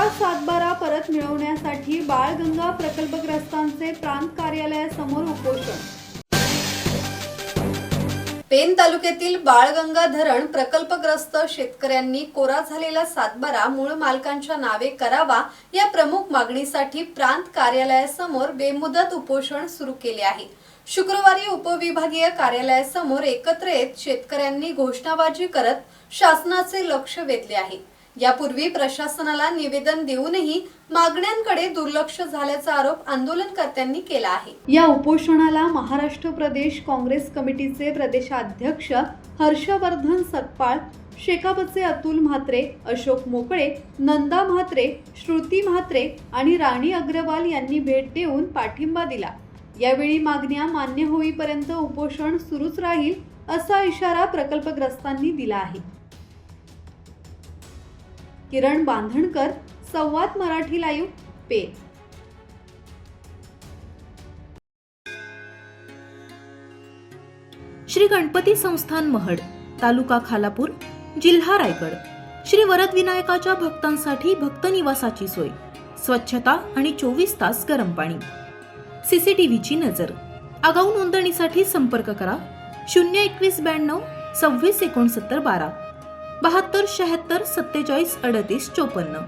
गेला सातबारा परत मिळवण्यासाठी बाळगंगा प्रकल्पग्रस्तांचे प्रांत कार्यालयासमोर उपोषण। पेन तालुक्यातील बाळगंगा धरण प्रकल्पग्रस्त शेतकऱ्यांनी कोरा झालेला सातबारा मूळ मालकांच्या नावे करावा या प्रमुख मागणीसाठी प्रांत कार्यालयासमोर बेमुदत उपोषण सुरू केले आहे। शुक्रवारी उपविभागीय कार्यालयासमोर एकत्र येत शेतकऱ्यांनी घोषणाबाजी करत शासनाचे लक्ष वेधले आहे। यापूर्वी प्रशासनाला निवेदन देऊनही मागण्यांकडे दुर्लक्ष झाल्याचा आरोप आंदोलनकर्त्यांनी केला आहे। या उपोषणाला महाराष्ट्र प्रदेश काँग्रेस कमिटीचे प्रदेशाध्यक्ष हर्षवर्धन सकपाळ, शेकापचे अतुल म्हात्रे, अशोक मोकळे, नंदा म्हात्रे, श्रुती म्हात्रे आणि राणी अग्रवाल यांनी भेट देऊन पाठिंबा दिला। यावेळी मागण्या मान्य होईपर्यंत उपोषण सुरूच राहील असा इशारा प्रकल्पग्रस्तांनी दिला आहे। किरण बांधणकर, संवाद मराठी लाईव्ह, पेन। श्री गणपती संस्थान महड, तालुका खालापूर, जिल्हा रायगड। श्री वरदविनायकाच्या भक्तांसाठी भक्त निवासाची सोय, स्वच्छता आणि 24 तास गरम पाणी, सीसीटीव्हीची नजर। आगाऊ नोंदणीसाठी संपर्क करा 02192 26 69 12 72 76 47 38 54।